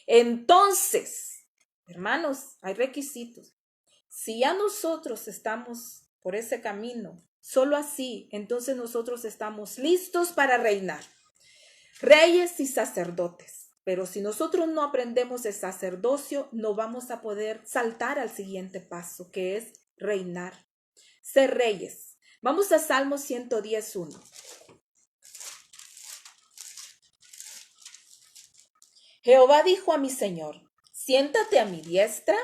entonces, hermanos, hay requisitos. Si ya nosotros estamos por ese camino, solo así, entonces nosotros estamos listos para reinar, reyes y sacerdotes. Pero si nosotros no aprendemos el sacerdocio, no vamos a poder saltar al siguiente paso, que es reinar, ser reyes. Vamos a Salmo 110:1. Jehová dijo a mi Señor, siéntate a mi diestra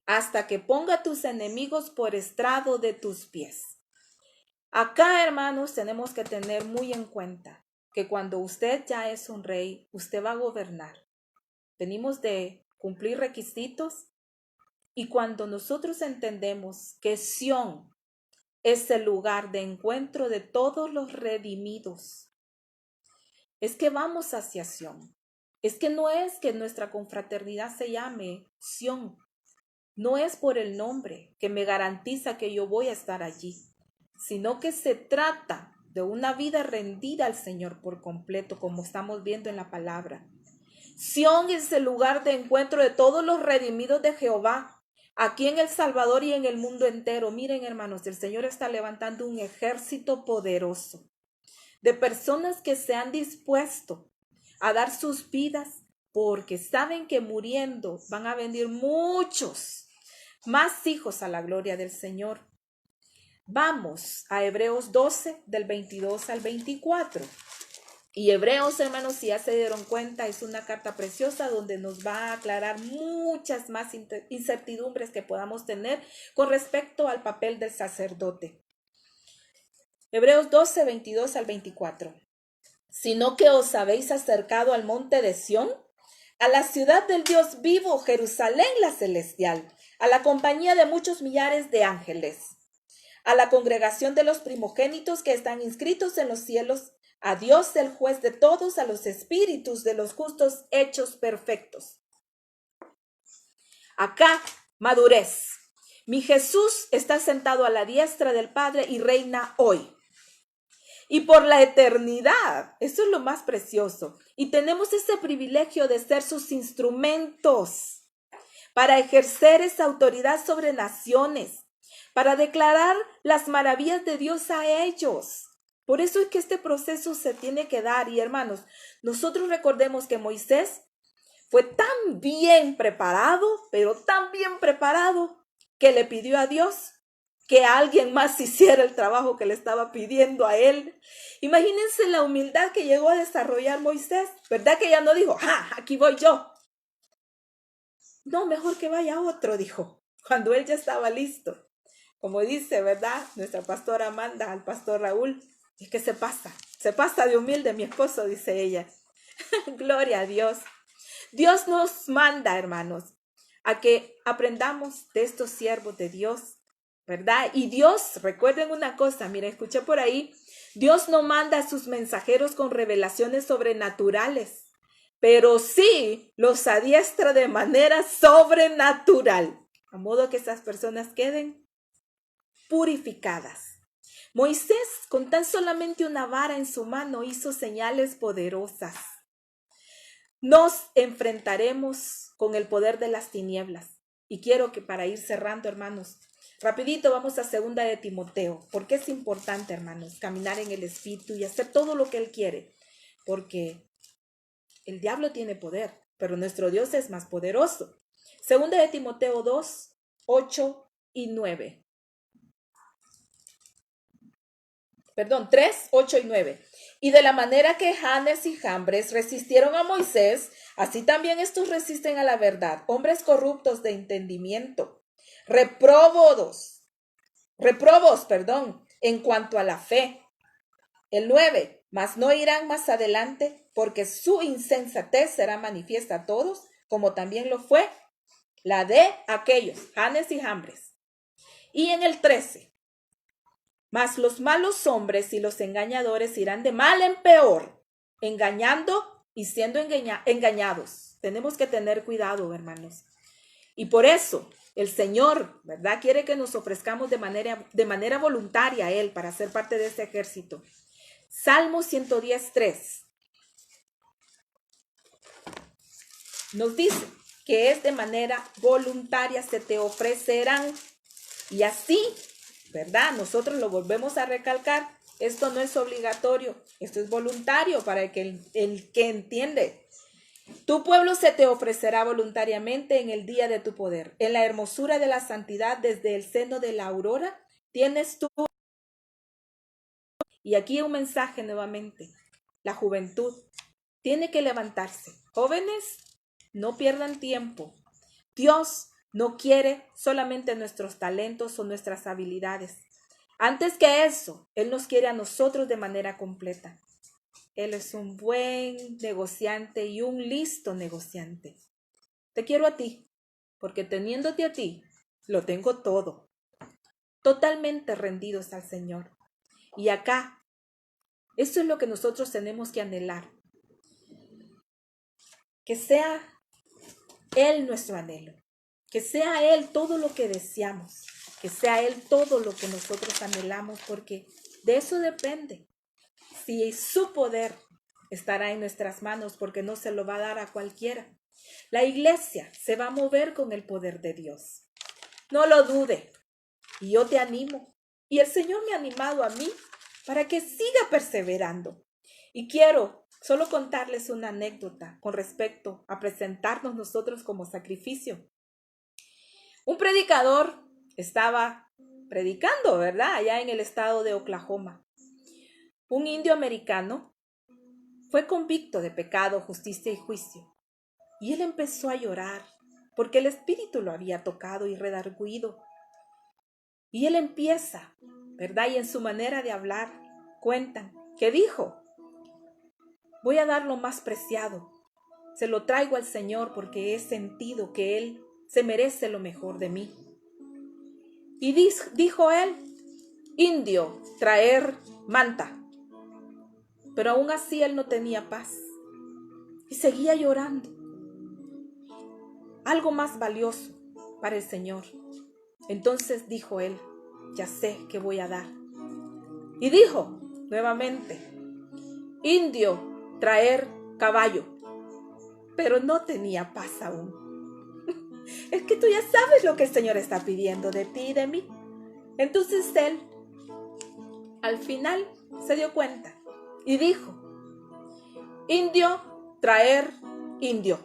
hasta que ponga tus enemigos por estrado de tus pies. Acá, hermanos, tenemos que tener muy en cuenta que cuando usted ya es un rey, usted va a gobernar. Venimos de cumplir requisitos y cuando nosotros entendemos que Sión es el lugar de encuentro de todos los redimidos, es que vamos hacia Sión. Es que no es que nuestra confraternidad se llame Sión. No es por el nombre que me garantiza que yo voy a estar allí, sino que se trata de una vida rendida al Señor por completo, como estamos viendo en la palabra. Sión es el lugar de encuentro de todos los redimidos de Jehová, aquí en El Salvador y en el mundo entero. Miren, hermanos, el Señor está levantando un ejército poderoso de personas que se han dispuesto a dar sus vidas porque saben que muriendo van a venir muchos más hijos a la gloria del Señor. Vamos a Hebreos 12, del 22 al 24. Y Hebreos, hermanos, si ya se dieron cuenta, es una carta preciosa donde nos va a aclarar muchas más incertidumbres que podamos tener con respecto al papel del sacerdote. Hebreos 12, 22 al 24. Sino que os habéis acercado al monte de Sión, a la ciudad del Dios vivo, Jerusalén la celestial, a la compañía de muchos millares de ángeles, a la congregación de los primogénitos que están inscritos en los cielos, a Dios el juez de todos, a los espíritus de los justos hechos perfectos. Acá, madurez. Mi Jesús está sentado a la diestra del Padre y reina hoy. Y por la eternidad. Eso es lo más precioso. Y tenemos ese privilegio de ser sus instrumentos para ejercer esa autoridad sobre naciones, para declarar las maravillas de Dios a ellos. Por eso es que este proceso se tiene que dar. Y hermanos, nosotros recordemos que Moisés fue tan bien preparado, pero tan bien preparado, que le pidió a Dios que alguien más hiciera el trabajo que le estaba pidiendo a él. Imagínense la humildad que llegó a desarrollar Moisés, ¿verdad? Que ya no dijo, aquí voy yo. No, mejor que vaya otro, dijo, cuando él ya estaba listo. Como dice, ¿verdad? Nuestra pastora Amanda al pastor Raúl, es que se pasa de humilde mi esposo, dice ella. Gloria a Dios. Dios nos manda, hermanos, a que aprendamos de estos siervos de Dios, ¿verdad? Y Dios, recuerden una cosa, mira, escuché por ahí, Dios no manda a sus mensajeros con revelaciones sobrenaturales, pero sí los adiestra de manera sobrenatural, a modo que esas personas queden purificadas. Moisés, con tan solamente una vara en su mano, hizo señales poderosas. Nos enfrentaremos con el poder de las tinieblas. Y quiero que para ir cerrando, hermanos, rapidito vamos a 2 de Timoteo. Porque es importante, hermanos, caminar en el Espíritu y hacer todo lo que Él quiere. Porque el diablo tiene poder, pero nuestro Dios es más poderoso. 2 de Timoteo 2, 8 y 9. 3, 8 y 9. Y de la manera que Janes y Jambres resistieron a Moisés, así también estos resisten a la verdad. Hombres corruptos de entendimiento, reprobos, en cuanto a la fe. El 9, mas no irán más adelante, porque su insensatez será manifiesta a todos, como también lo fue la de aquellos, Janes y Jambres. Y en el 13, mas los malos hombres y los engañadores irán de mal en peor, engañando y siendo engañados. Tenemos que tener cuidado, hermanos. Y por eso el Señor, ¿verdad? Quiere que nos ofrezcamos de manera voluntaria a Él para ser parte de este ejército. Salmo 110:3 nos dice que es de manera voluntaria, se te ofrecerán. Y así, ¿verdad? Nosotros lo volvemos a recalcar. Esto no es obligatorio, esto es voluntario para el que entiende. Tu pueblo se te ofrecerá voluntariamente en el día de tu poder. En la hermosura de la santidad, desde el seno de la aurora, tienes tú. Y aquí un mensaje nuevamente. La juventud tiene que levantarse. Jóvenes, no pierdan tiempo. Dios no quiere solamente nuestros talentos o nuestras habilidades. Antes que eso, Él nos quiere a nosotros de manera completa. Él es un buen negociante y un listo negociante. Te quiero a ti, porque teniéndote a ti, lo tengo todo. Totalmente rendidos al Señor. Y acá, eso es lo que nosotros tenemos que anhelar. Que sea Él nuestro anhelo. Que sea Él todo lo que deseamos. Que sea Él todo lo que nosotros anhelamos, porque de eso depende. Si su poder estará en nuestras manos, porque no se lo va a dar a cualquiera. La iglesia se va a mover con el poder de Dios. No lo dude. Y yo te animo. Y el Señor me ha animado a mí para que siga perseverando. Y quiero solo contarles una anécdota con respecto a presentarnos nosotros como sacrificio. Un predicador estaba predicando, ¿verdad? Allá en el estado de Oklahoma. Un indio americano fue convicto de pecado, justicia y juicio. Y él empezó a llorar porque el Espíritu lo había tocado y redarguido. Y él empieza, ¿verdad? Y en su manera de hablar, cuentan que dijo: voy a dar lo más preciado, Se lo traigo al Señor porque he sentido que Él se merece lo mejor de mí. Y dijo él, indio, traer manta. Pero aún así él no tenía paz y seguía llorando. Algo más valioso para el Señor. Entonces dijo él, ya sé qué voy a dar. Y dijo nuevamente, indio, traer caballo. Pero no tenía paz aún. Es que tú ya sabes lo que el Señor está pidiendo de ti y de mí. Entonces él, al final, se dio cuenta y dijo, indio, traer indio.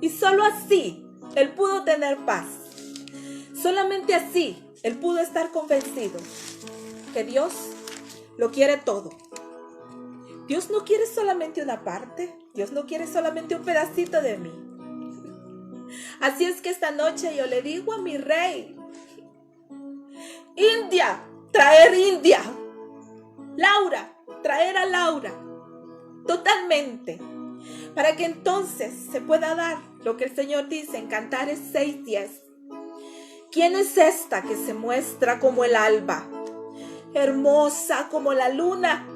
Y solo así él pudo tener paz. Solamente así él pudo estar convencido que Dios lo quiere todo. Dios no quiere solamente una parte. Dios no quiere solamente un pedacito de mí. Así es que esta noche yo le digo a mi rey, India, traer India. Laura, traer a Laura. Totalmente. Para que entonces se pueda dar lo que el Señor dice en Cantares 6:10. ¿Quién es esta que se muestra como el alba? Hermosa como la luna,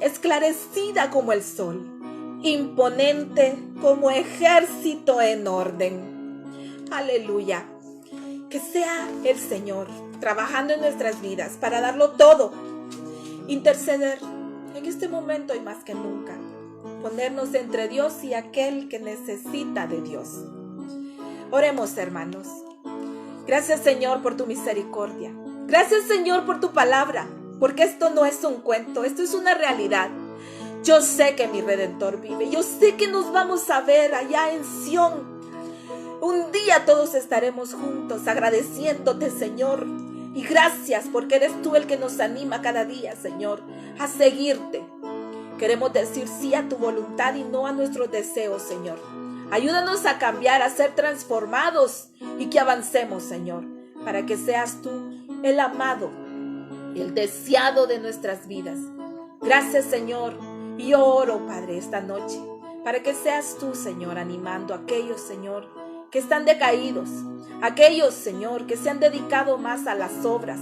esclarecida como el sol, imponente como ejército en orden. Aleluya. Que sea el Señor trabajando en nuestras vidas para darlo todo. Interceder en este momento y más que nunca. Ponernos entre Dios y aquel que necesita de Dios. Oremos, hermanos. Gracias, Señor, por tu misericordia. Gracias, Señor, por tu palabra. Porque esto no es un cuento, esto es una realidad. Yo sé que mi Redentor vive. Yo sé que nos vamos a ver allá en Sión. Un día todos estaremos juntos agradeciéndote, Señor. Y gracias porque eres tú el que nos anima cada día, Señor, a seguirte. Queremos decir sí a tu voluntad y no a nuestros deseos, Señor. Ayúdanos a cambiar, a ser transformados y que avancemos, Señor, para que seas tú el amado, el deseado de nuestras vidas. Gracias, Señor. Y yo oro, Padre, esta noche, para que seas tú, Señor, animando a aquellos, Señor, que están decaídos, aquellos, Señor, que se han dedicado más a las obras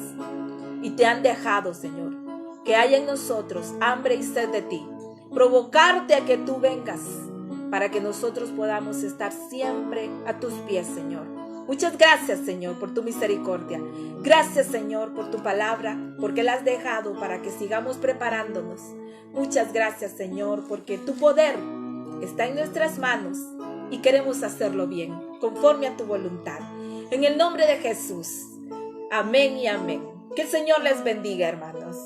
y te han dejado, Señor, que haya en nosotros hambre y sed de ti, provocarte a que tú vengas, para que nosotros podamos estar siempre a tus pies, Señor. Muchas gracias, Señor, por tu misericordia. Gracias, Señor, por tu palabra, porque la has dejado para que sigamos preparándonos. Muchas gracias, Señor, porque tu poder está en nuestras manos y queremos hacerlo bien, conforme a tu voluntad. En el nombre de Jesús. Amén y amén. Que el Señor les bendiga, hermanos.